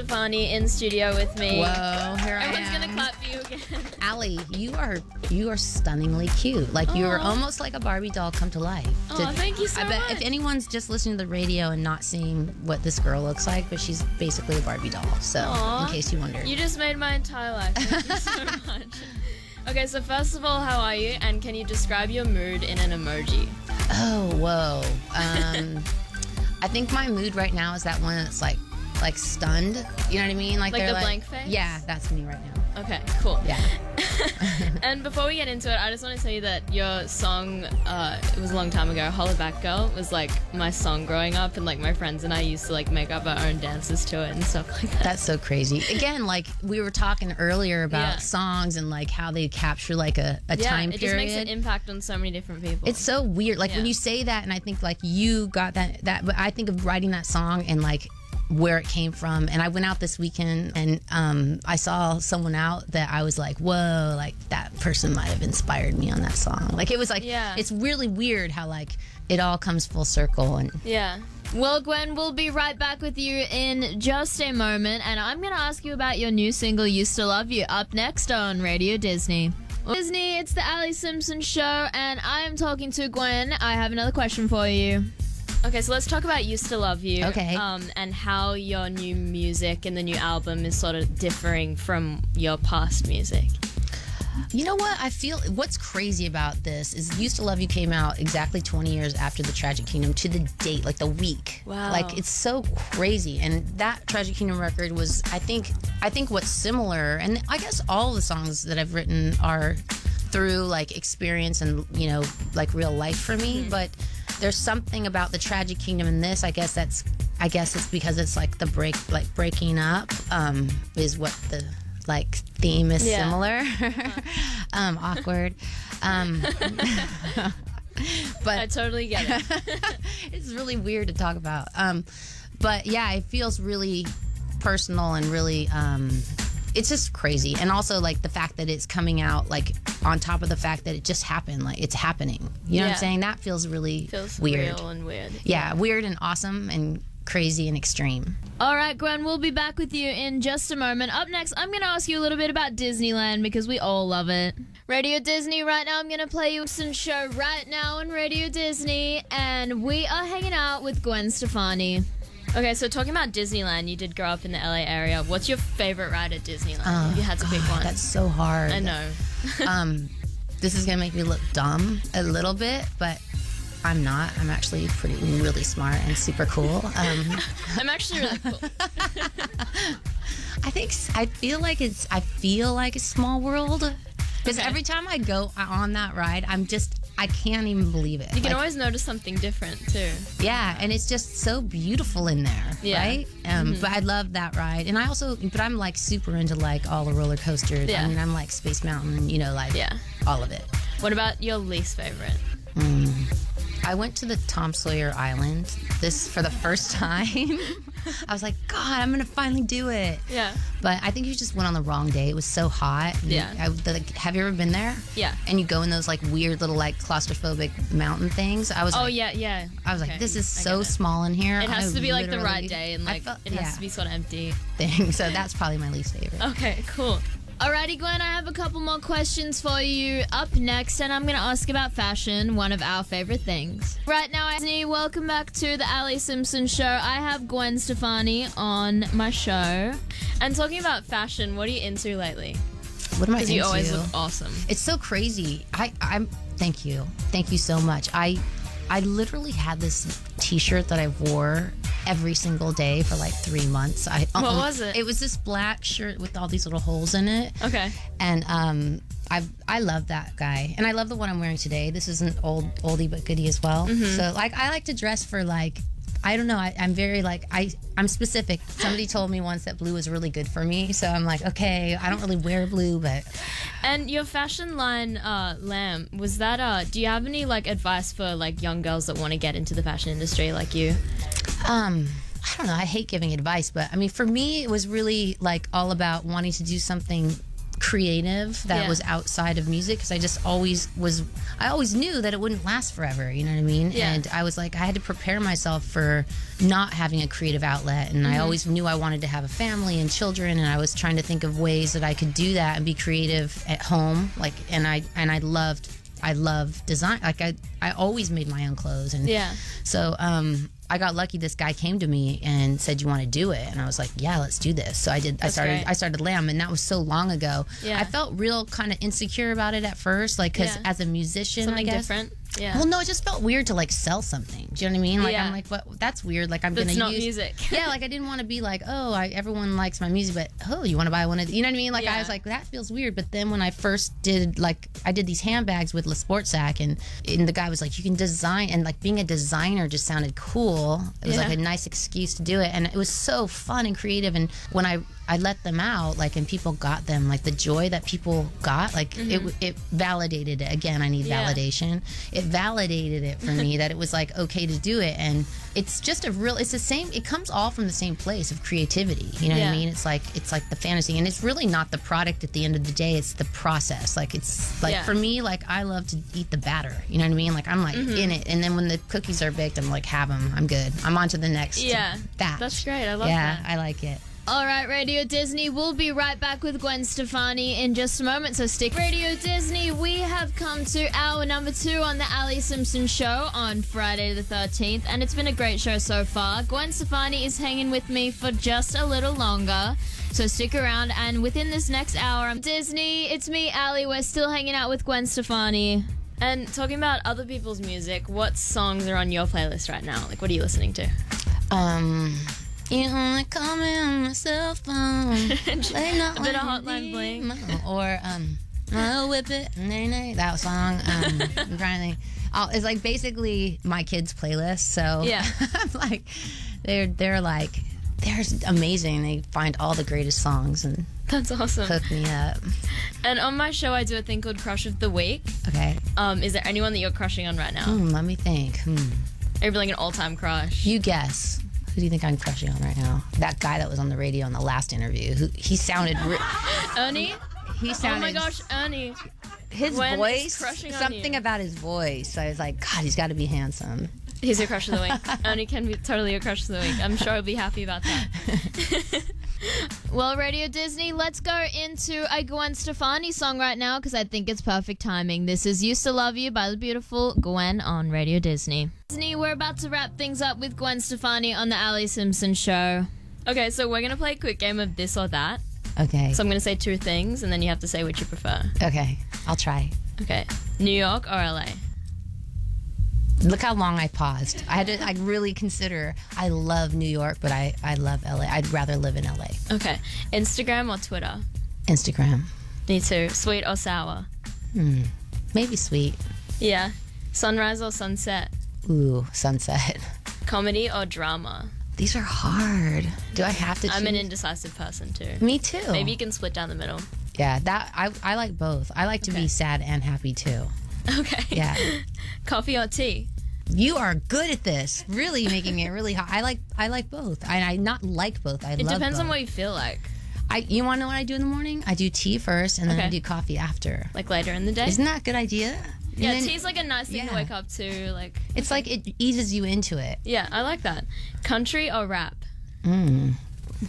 Stefani in studio with me. Whoa, here I am. Everyone's gonna clap for you again. Allie, you are stunningly cute. Like you are almost like a Barbie doll come to life. Oh, thank you so much. If anyone's just listening to the radio and not seeing what this girl looks like, but she's basically a Barbie doll. So, in case you wondered. You just made my entire life. Thank you so much. Okay, so first of all, how are you? And can you describe your mood in an emoji? Oh, whoa. I think my mood right now is that one that's like stunned. You know what I mean? Like the blank face? Yeah, that's me right now. Okay, cool. Yeah. And before we get into it, I just want to tell you that your song, it was a long time ago, Holla Back Girl, was like my song growing up, and like my friends and I used to like make up our own dances to it and stuff like that. That's so crazy. Again, like we were talking earlier about songs and like how they capture like a time period. It just makes an impact on so many different people. It's so weird. Like when you say that, and I think like you got that, but I think of writing that song and like where it came from. And I went out this weekend and I saw someone out that I was like, whoa, like that person might have inspired me on that song. Like it was like, it's really weird how like it all comes full circle. And well, Gwen, we'll be right back with you in just a moment, and I'm going to ask you about your new single, Used to Love You, up next on Radio Disney. Disney, it's the Alli Simpson show, and I am talking to Gwen. I have another question for you. Okay, so let's talk about Used to Love You. Okay. And how your new music and the new album is sort of differing from your past music. You know what? I feel what's crazy about this is Used to Love You came out exactly 20 years after the Tragic Kingdom, to the date, like the week. Wow. Like it's so crazy. And that Tragic Kingdom record was, I think what's similar, and I guess all the songs that I've written are through like experience and, you know, like real life for me. Mm-hmm. But there's something about the Tragic Kingdom in this. I guess it's because it's like the breaking up is what the like theme is similar. Awkward. But I totally get it. It's really weird to talk about. But yeah, it feels really personal and really it's just crazy. And also like the fact that it's coming out like on top of the fact that it just happened, like it's happening. You know what I'm saying? That feels really weird. Real and weird. Yeah, weird and awesome and crazy and extreme. All right, Gwen, we'll be back with you in just a moment. Up next, I'm going to ask you a little bit about Disneyland because we all love it. Radio Disney, right now I'm going to play you some show right now on Radio Disney, and we are hanging out with Gwen Stefani. Okay, so talking about Disneyland, you did grow up in the LA area. What's your favorite ride at Disneyland? If you had to pick one. That's so hard. I know. This is going to make me look dumb a little bit, but I'm not. I'm actually really smart and super cool. I'm actually really cool. I feel like it's Small World. Because every time I go on that ride, I can't even believe it. You can always notice something different too. Yeah, and it's just so beautiful in there, right? But I love that ride. And but I'm like super into like all the roller coasters. Yeah. I mean, I'm like Space Mountain, you know, like all of it. What about your least favorite? I went to the Tom Sawyer Island for the first time. I was like, God, I'm going to finally do it. Yeah. But I think you just went on the wrong day. It was so hot. Have you ever been there? Yeah. And you go in those like weird little like claustrophobic mountain things. I was yeah. I was like, this is so small in here. It has to be like the right day and like it has to be sort of empty. So that's probably my least favorite. Okay, cool. Alrighty, Gwen, I have a couple more questions for you up next, and I'm going to ask about fashion, one of our favorite things. Right now, Disney, welcome back to the Alli Simpson show. I have Gwen Stefani on my show. And talking about fashion, what are you into lately? What am I into? Because you always look awesome. It's so crazy. Thank you. Thank you so much. I literally had this t-shirt that I wore every single day for like 3 months. What was it? It was this black shirt with all these little holes in it. Okay. And I love that guy. And I love the one I'm wearing today. This is an oldie but goodie as well. Mm-hmm. So like I like to dress for like, I don't know. I'm very like, I'm specific. Somebody told me once that blue is really good for me. So I'm like, okay, I don't really wear blue, but. And your fashion line, Lamb, was that, do you have any like advice for like young girls that want to get into the fashion industry like you? I don't know. I hate giving advice, but I mean, for me, it was really like all about wanting to do something creative that was outside of music, because I always knew that it wouldn't last forever, you know what I mean? Yeah. And I was like, I had to prepare myself for not having a creative outlet, and I always knew I wanted to have a family and children, and I was trying to think of ways that I could do that and be creative at home, like, and I loved design. Like I always made my own clothes, and so I got lucky. This guy came to me and said, "You want to do it?" And I was like, "Yeah, let's do this." So I did. I started Lamb, and that was so long ago. I felt real kind of insecure about it at first, like, because as a musician, something I guess, different. Yeah. Well, no, it just felt weird to like sell something. Do you know what I mean? Like I'm like, what? That's weird. Like I'm That's gonna not use music. Yeah, like I didn't want to be like, oh, everyone likes my music, but oh, you want to buy one of? You know what I mean? Like I was like, that feels weird. But then when I first did, like, I did these handbags with La Sport Sac, and the guy was like, you can design, and like being a designer just sounded cool. It was like a nice excuse to do it, and it was so fun and creative. And when I let them out, like, and people got them, like the joy that people got, like it validated it. Again, I need validation. It validated it for me that it was like okay to do it, and it's just it's the same. It comes all from the same place of creativity. You know what I mean? It's like the fantasy, and it's really not the product at the end of the day. It's the process. Like it's like for me, like I love to eat the batter. You know what I mean? Like I'm like in it, and then when the cookies are baked, I'm like have them. I'm good. I'm on to the next. Batch. That's great. I love that. Yeah, I like it. All right, Radio Disney, we'll be right back with Gwen Stefani in just a moment, so stick. Radio Disney, we have come to hour number 2 on the Alli Simpson show on Friday the 13th, and it's been a great show so far. Gwen Stefani is hanging with me for just a little longer, so stick around, and within this next hour, Disney, it's me, Alli, we're still hanging out with Gwen Stefani. And talking about other people's music, what songs are on your playlist right now? Like, what are you listening to? You only call me on my cell phone. A bit of Hotline Bling. Or I'll whip it. That song. I'm trying to think. It's like basically my kids' playlist. So I'm like, they're like, they're amazing. They find all the greatest songs and that's awesome. Hook me up. And on my show, I do a thing called Crush of the Week. Okay. Is there anyone that you're crushing on right now? Let me think. Maybe like an all-time crush. You guess. Who do you think I'm crushing on right now? That guy that was on the radio in the last interview. He sounded... Ernie? He sounded... Oh my gosh, Ernie. His voice, something you. About his voice. I was like, God, he's got to be handsome. He's your crush of the week. Ernie can be totally your crush of the week. I'm sure he'll be happy about that. Well, Radio Disney, let's go into a Gwen Stefani song right now because I think it's perfect timing. This is Used to Love You by the beautiful Gwen on Radio Disney. Disney, we're about to wrap things up with Gwen Stefani on the Alli Simpson show. Okay, so we're going to play a quick game of this or that. Okay. So I'm going to say 2 things and then you have to say which you prefer. Okay, I'll try. Okay. New York or LA? Look how long I paused. I had to really consider. I love New York, but I love LA. I'd rather live in LA. Okay. Instagram or Twitter? Instagram. Me too. Sweet or sour? Maybe sweet. Yeah. Sunrise or sunset? Ooh, sunset. Comedy or drama? These are hard. Do I have to choose? I'm an indecisive person too. Me too. Maybe you can split down the middle. Yeah, that I like both. I like to be sad and happy too. Okay. Yeah. Coffee or tea? You are good at this. Really making it really hot. I like both. I not like both. I love both. It depends on what you feel like. You want to know what I do in the morning? I do tea first, and then I do coffee after. Like later in the day? Isn't that a good idea? Yeah, tea's like a nice thing to wake up to. Like it's like it eases you into it. Yeah, I like that. Country or rap?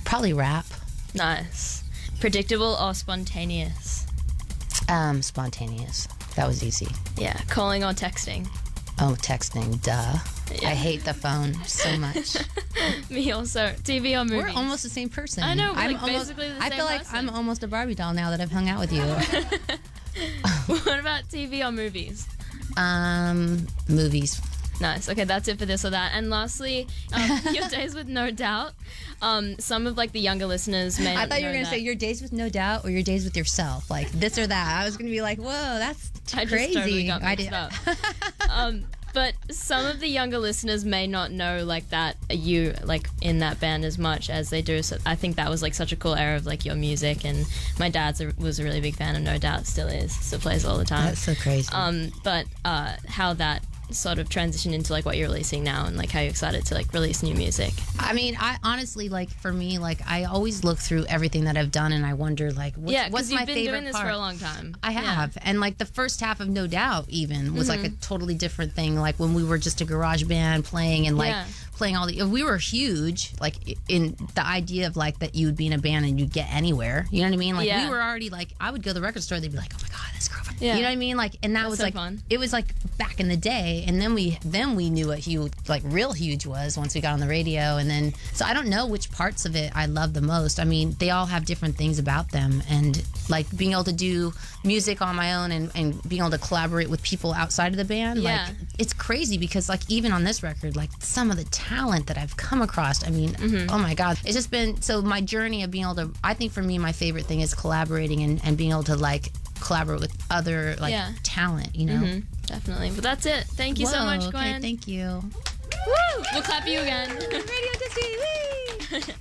Probably rap. Nice. Predictable or spontaneous? Spontaneous. That was easy. Yeah. Calling or texting? Oh, texting. Duh. Yeah. I hate the phone so much. Me also. TV or movies? We're almost the same person. I know. I'm like basically the same I feel like person. I'm almost a Barbie doll now that I've hung out with you. What about TV or movies? Movies. Nice. Okay, that's it for this or that. And lastly, your days with no doubt. Some of like the younger listeners may. I thought you were gonna say your days with no doubt or your days with yourself, like this or that. I was gonna be like, whoa, that's crazy. Just totally got mixed up. But some of the younger listeners may not know like that you like in that band as much as they do. So I think that was like such a cool era of like your music. And my dad was a really big fan of No Doubt, still is, still plays all the time. That's so crazy. But how that sort of transition into like what you're releasing now, and like how you're excited to like release new music? I mean, I honestly, like, for me, like, I always look through everything that I've done and I wonder, like, what's my favorite part? you've been doing this for a long time. I have. And like the first half of No Doubt even was like a totally different thing. Like when we were just a garage band playing and like playing all the, we were huge, like in the idea of like that you would be in a band and you'd get anywhere. You know what I mean? Like we were already like, I would go to the record store, they'd be like, oh my God, this girl. You know what I mean? Like, and that was so like, fun. It was like back in the day. And then we knew what huge, like real huge was once we got on the radio. And then, so I don't know which parts of it I love the most. I mean, they all have different things about them. And like being able to do music on my own and being able to collaborate with people outside of the band, like it's crazy because like even on this record, like some of the talent that I've come across, I mean, oh my God, it's just been, so my journey of being able to, I think for me, my favorite thing is collaborating and being able to like collaborate with other like talent, you know? Definitely. But that's it. Thank you so much, Gwen. Okay, thank you. Woo! We'll clap you again. Radio Disney.